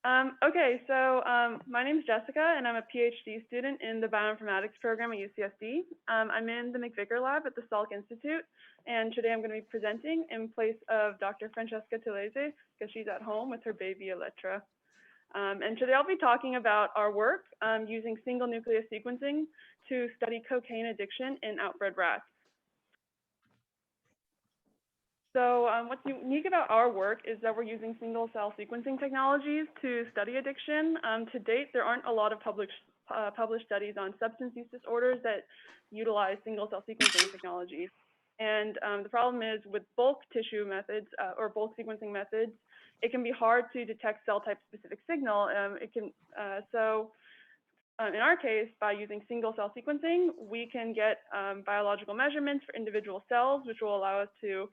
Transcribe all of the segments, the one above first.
My name is Jessica, and I'm a PhD student in the bioinformatics program at UCSD. I'm in the McVicker lab at the Salk Institute, and today I'm going to be presenting in place of Dr. Francesca Tillese, because she's at home with her baby Elettra. And today I'll be talking about our work using single nucleus sequencing to study cocaine addiction in outbred rats. So what's unique about our work is that we're using single cell sequencing technologies to study addiction. To date, there aren't a lot of published studies on substance use disorders that utilize single cell sequencing technologies. And the problem is with bulk tissue methods or bulk sequencing methods, it can be hard to detect cell type specific signal. In our case, by using single cell sequencing, we can get biological measurements for individual cells, which will allow us to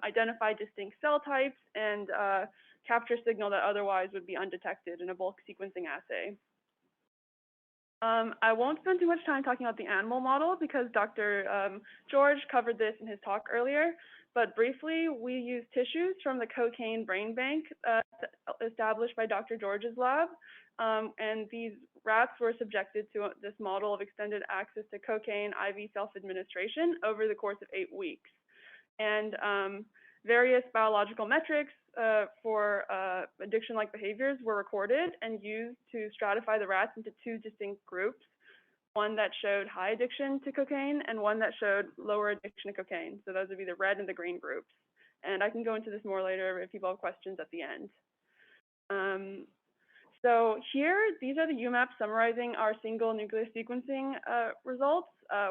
identify distinct cell types and capture signal that otherwise would be undetected in a bulk sequencing assay. I won't spend too much time talking about the animal model because Dr. George covered this in his talk earlier, but briefly, we use tissues from the cocaine brain bank established by Dr. George's lab, and these rats were subjected to this model of extended access to cocaine IV self-administration over the course of 8 weeks. And various biological metrics for addiction-like behaviors were recorded and used to stratify the rats into 2 distinct groups, one that showed high addiction to cocaine and one that showed lower addiction to cocaine. So those would be the red and the green groups. And I can go into this more later if people have questions at the end. So here, these are the UMAPs summarizing our single nucleus sequencing results.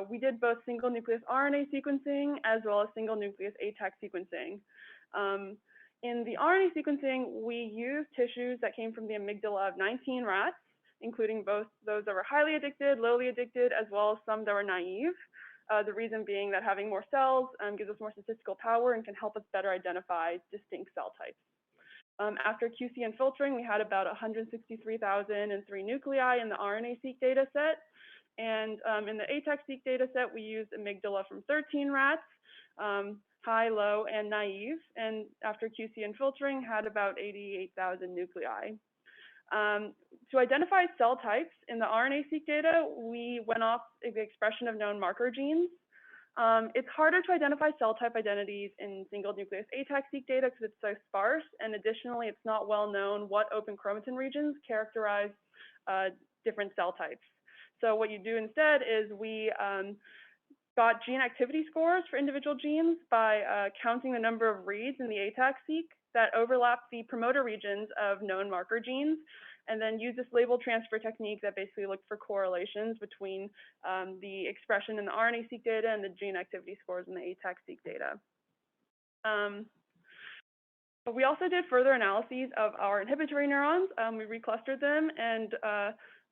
We did both single nucleus RNA sequencing as well as single nucleus ATAC sequencing. In the RNA sequencing, we used tissues that came from the amygdala of 19 rats, including both those that were highly addicted, lowly addicted, as well as some that were naive. The reason being that having more cells gives us more statistical power and can help us better identify distinct cell types. After QC and filtering, we had about 163,003 nuclei in the RNA-seq data set. And in the ATAC-seq data set, we used amygdala from 13 rats, high, low, and naive. And after QC and filtering, had about 88,000 nuclei. To identify cell types in the RNA-seq data, we went off the expression of known marker genes. It's harder to identify cell type identities in single nucleus ATAC-seq data because it's so sparse, and additionally, it's not well known what open chromatin regions characterize different cell types. So what you do instead is we got gene activity scores for individual genes by counting the number of reads in the ATAC-seq that overlap the promoter regions of known marker genes, and then use this label transfer technique that basically looks for correlations between the expression in the RNA-seq data and the gene activity scores in the ATAC-seq data. But we also did further analyses of our inhibitory neurons. We reclustered them and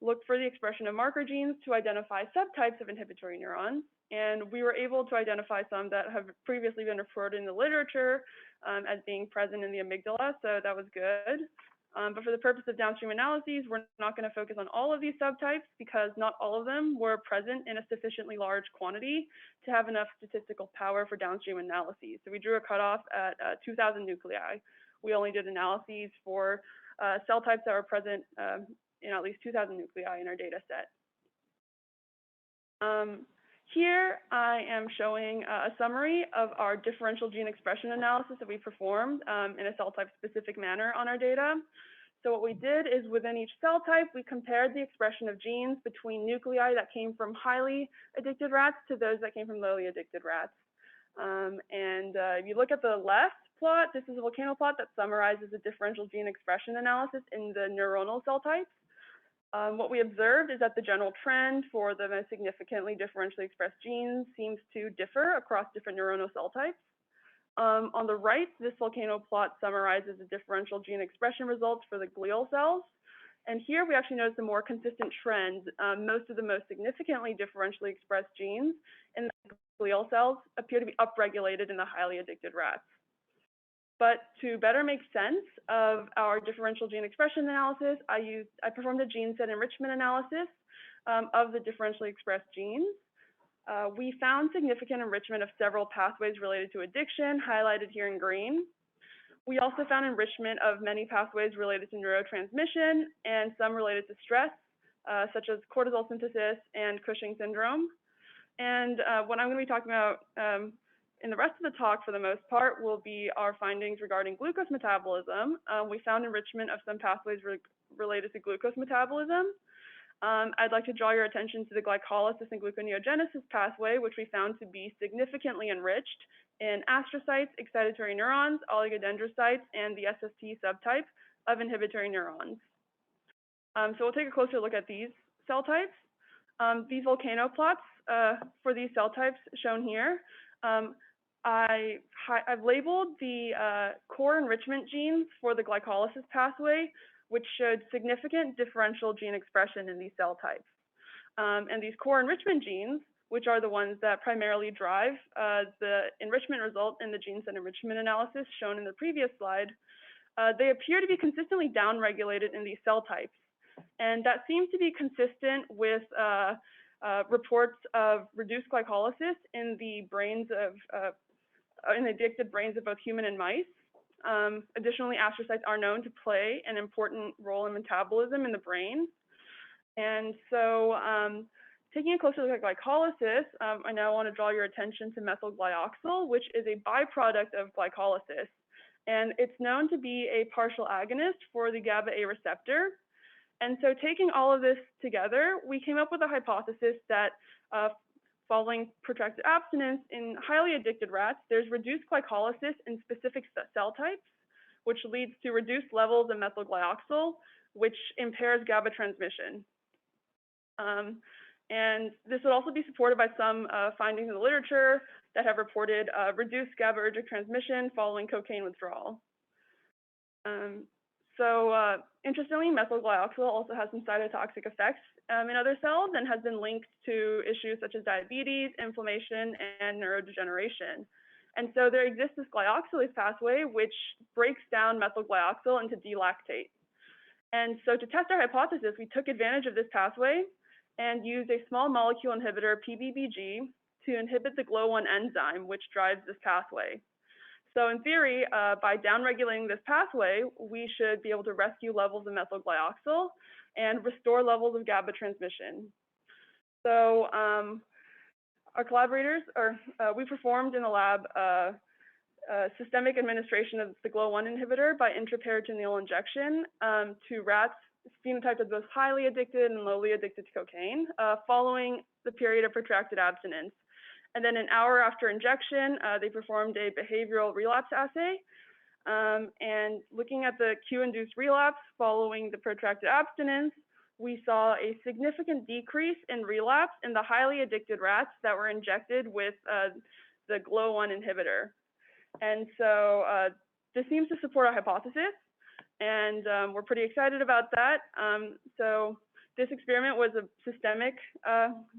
looked for the expression of marker genes to identify subtypes of inhibitory neurons. And we were able to identify some that have previously been reported in the literature as being present in the amygdala, so that was good. But for the purpose of downstream analyses, we're not going to focus on all of these subtypes because not all of them were present in a sufficiently large quantity to have enough statistical power for downstream analyses. So we drew a cutoff at 2,000 nuclei. We only did analyses for cell types that were present in at least 2,000 nuclei in our data set. Here I am showing a summary of our differential gene expression analysis that we performed in a cell type specific manner on our data. So what we did is within each cell type, we compared the expression of genes between nuclei that came from highly addicted rats to those that came from lowly addicted rats. If you look at the left plot, this is a volcano plot that summarizes the differential gene expression analysis in the neuronal cell types. What we observed is that the general trend for the most significantly differentially expressed genes seems to differ across different neuronal cell types. On the right, this volcano plot summarizes the differential gene expression results for the glial cells. And here we actually notice a more consistent trend. Most of the most significantly differentially expressed genes in the glial cells appear to be upregulated in the highly addicted rats. But to better make sense of our differential gene expression analysis, I performed a gene set enrichment analysis of the differentially expressed genes. We found significant enrichment of several pathways related to addiction, highlighted here in green. We also found enrichment of many pathways related to neurotransmission and some related to stress, such as cortisol synthesis and Cushing syndrome. And what I'm going to be talking about in the rest of the talk, for the most part, will be our findings regarding glucose metabolism. We found enrichment of some pathways related to glucose metabolism. I'd like to draw your attention to the glycolysis and gluconeogenesis pathway, which we found to be significantly enriched in astrocytes, excitatory neurons, oligodendrocytes, and the SST subtype of inhibitory neurons. So we'll take a closer look at these cell types. These volcano plots for these cell types shown here. I've labeled the core enrichment genes for the glycolysis pathway, which showed significant differential gene expression in these cell types. And these core enrichment genes, which are the ones that primarily drive the enrichment result in the gene set enrichment analysis shown in the previous slide, they appear to be consistently downregulated in these cell types. And that seems to be consistent with reports of reduced glycolysis in the brains of, in the addicted brains of both human and mice. Additionally, astrocytes are known to play an important role in metabolism in the brain. And so taking a closer look at glycolysis, I now want to draw your attention to methylglyoxal, which is a byproduct of glycolysis. And it's known to be a partial agonist for the GABA A receptor. And so taking all of this together, we came up with a hypothesis that following protracted abstinence in highly addicted rats, there's reduced glycolysis in specific cell types, which leads to reduced levels of methylglyoxal, which impairs GABA transmission. And this would also be supported by some findings in the literature that have reported reduced GABAergic transmission following cocaine withdrawal. Interestingly, methylglyoxal also has some cytotoxic effects in other cells and has been linked to issues such as diabetes, inflammation, and neurodegeneration. And so there exists this glyoxylase pathway which breaks down methylglyoxal into D-lactate. And so to test our hypothesis, we took advantage of this pathway and used a small molecule inhibitor, PBBG, to inhibit the GLO1 enzyme, which drives this pathway. So in theory, by downregulating this pathway, we should be able to rescue levels of methylglyoxal and restore levels of GABA transmission. So our collaborators, we performed in the lab systemic administration of the GLO1 inhibitor by intraperitoneal injection to rats phenotyped as both highly addicted and lowly addicted to cocaine following the period of protracted abstinence. And then an hour after injection, they performed a behavioral relapse assay. And looking at the Q-induced relapse following the protracted abstinence, we saw a significant decrease in relapse in the highly addicted rats that were injected with the GLO1 inhibitor. And so this seems to support our hypothesis, and we're pretty excited about that. So this experiment was a systemic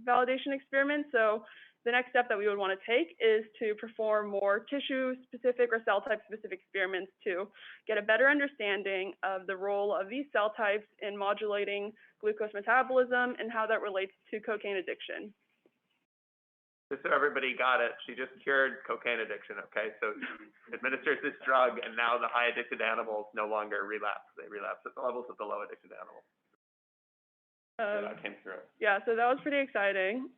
validation experiment. So the next step that we would want to take is to perform more tissue-specific or cell type-specific experiments to get a better understanding of the role of these cell types in modulating glucose metabolism and how that relates to cocaine addiction. Just so everybody got it, she just cured cocaine addiction, okay? So administers this drug, and now the high addicted animals no longer relapse. They relapse at the levels of the low addicted animals. That came through. Yeah, so that was pretty exciting.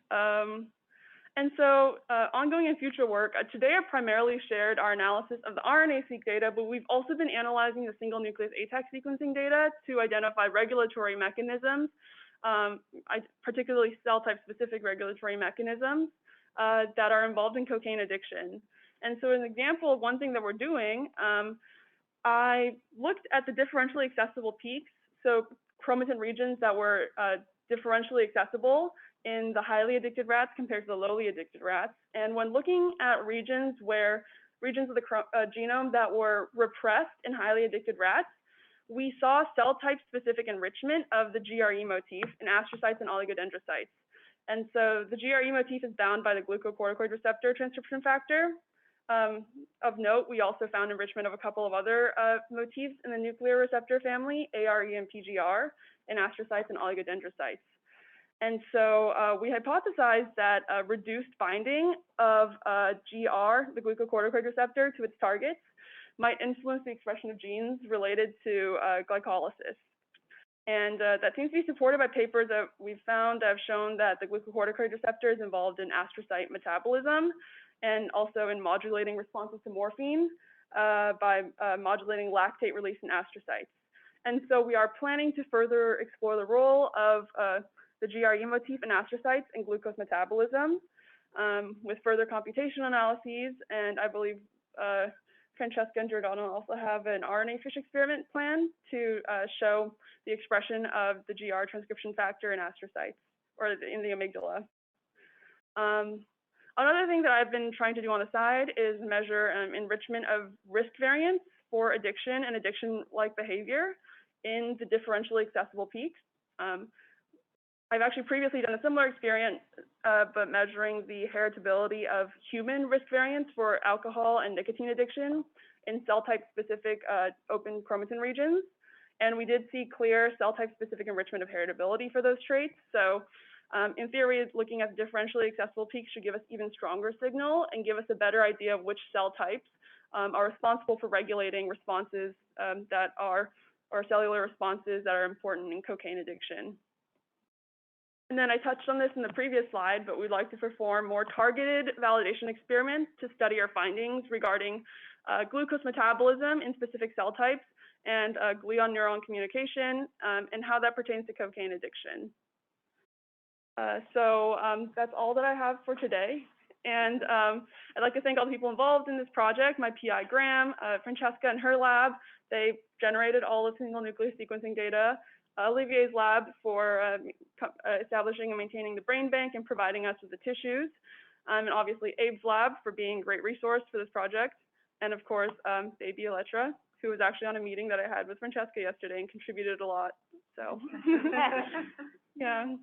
And so ongoing and future work, today I primarily shared our analysis of the RNA-seq data, but we've also been analyzing the single nucleus ATAC sequencing data to identify regulatory mechanisms, particularly cell type specific regulatory mechanisms that are involved in cocaine addiction. And so as an example of one thing that we're doing, I looked at the differentially accessible peaks, so chromatin regions that were differentially accessible in the highly addicted rats compared to the lowly addicted rats. And when looking at regions of the genome that were repressed in highly addicted rats, we saw cell type specific enrichment of the GRE motif in astrocytes and oligodendrocytes. And so the GRE motif is bound by the glucocorticoid receptor transcription factor. Of note, we also found enrichment of a couple of other motifs in the nuclear receptor family, ARE and PGR, in astrocytes and oligodendrocytes. And so we hypothesized that reduced binding of GR, the glucocorticoid receptor, to its targets, might influence the expression of genes related to glycolysis. And that seems to be supported by papers that we've found that have shown that the glucocorticoid receptor is involved in astrocyte metabolism and also in modulating responses to morphine by modulating lactate release in astrocytes. And so we are planning to further explore the role of the GRE motif in astrocytes and glucose metabolism with further computational analyses. And I believe Francesca and Giordano also have an RNA fish experiment plan to show the expression of the GR transcription factor in astrocytes or in the amygdala. Another thing that I've been trying to do on the side is measure enrichment of risk variants for addiction and addiction-like behavior in the differentially accessible peaks. I've actually previously done a similar experiment, but measuring the heritability of human risk variants for alcohol and nicotine addiction in cell type specific open chromatin regions. And we did see clear cell type specific enrichment of heritability for those traits. So in theory, looking at differentially accessible peaks should give us even stronger signal and give us a better idea of which cell types are responsible for regulating responses that are, or cellular responses that are important in cocaine addiction. And then I touched on this in the previous slide, but we'd like to perform more targeted validation experiments to study our findings regarding glucose metabolism in specific cell types and glion-neuron communication and how that pertains to cocaine addiction. So that's all that I have for today. And I'd like to thank all the people involved in this project, my PI Graham, Francesca and her lab. They generated all the single nucleus sequencing data. Olivier's lab for establishing and maintaining the brain bank and providing us with the tissues. And obviously Abe's lab for being a great resource for this project. And of course, baby Elettra, who was actually on a meeting that I had with Francesca yesterday and contributed a lot. So yeah.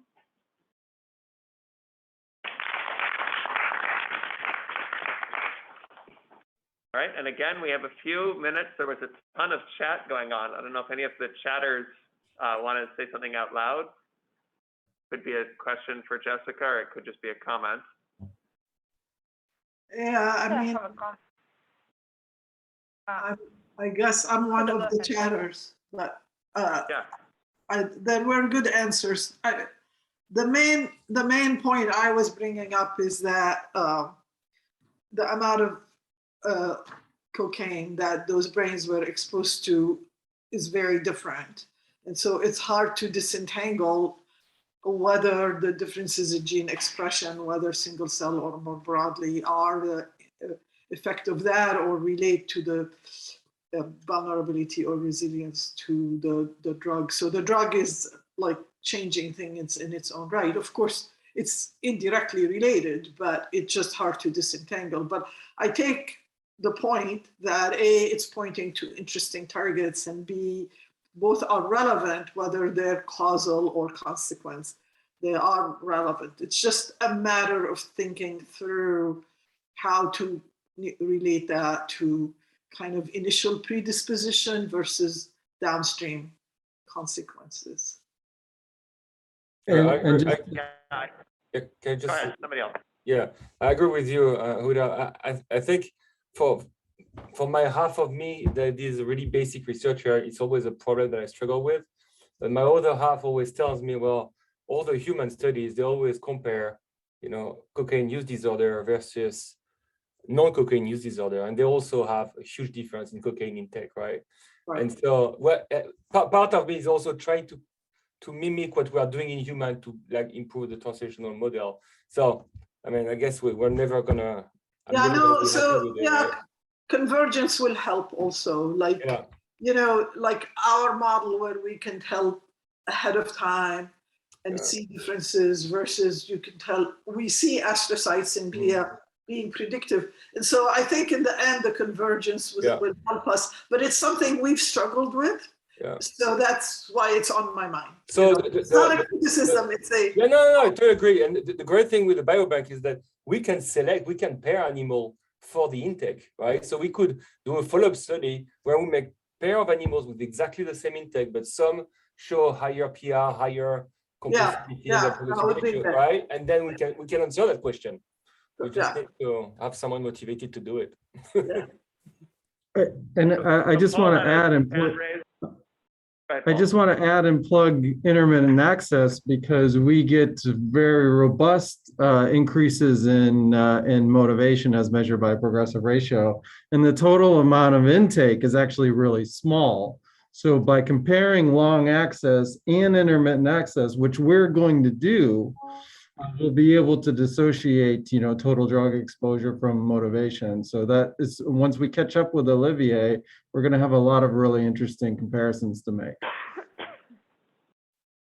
All right, and again, we have a few minutes. There was a ton of chat going on. I don't know if any of the chatters want to say something out loud. Could be a question for Jessica, or it could just be a comment. Yeah, I mean, I guess I'm one of the chatters, but yeah. There were good answers. The main point I was bringing up is that the amount of cocaine that those brains were exposed to is very different. And so it's hard to disentangle whether the differences in gene expression, whether single cell or more broadly, are the effect of that or relate to the vulnerability or resilience to the drug. So the drug is like changing things in its own right. Of course, it's indirectly related, but it's just hard to disentangle. But I take the point that A, it's pointing to interesting targets, and B, both are relevant, whether they're causal or consequence. They are relevant. It's just a matter of thinking through how to relate that to kind of initial predisposition versus downstream consequences. Can I just, go ahead, somebody else. Yeah, I agree with you, Huda. I think for my half of me, that is a really basic researcher, it's always a problem that I struggle with. But my other half always tells me, well, all the human studies, they always compare, cocaine use disorder versus non-cocaine use disorder. And they also have a huge difference in cocaine intake, right? And so part of me is also trying to mimic what we are doing in human to like improve the translational model. So, I mean, I guess we're never gonna. Convergence will help also. Like, like our model where we can tell ahead of time and see differences versus you can tell, we see astrocytes in glia being predictive. And so I think in the end, the convergence will help us, but it's something we've struggled with. Yeah. So that's why it's on my mind. So it's not a criticism, it's a... No, I totally agree. And the great thing with the biobank is that we can pair animal for the intake, right? So we could do a follow-up study where we make pair of animals with exactly the same intake, but some show higher PR, higher complexity, right? And then we can answer that question. We just need to have someone motivated to do it. And I just want to add and I just want to add and plug intermittent access because we get very robust increases in motivation as measured by progressive ratio, and the total amount of intake is actually really small. So by comparing long access and intermittent access, which we're going to do, we'll be able to dissociate, total drug exposure from motivation. So that is, once we catch up with Olivier, we're going to have a lot of really interesting comparisons to make.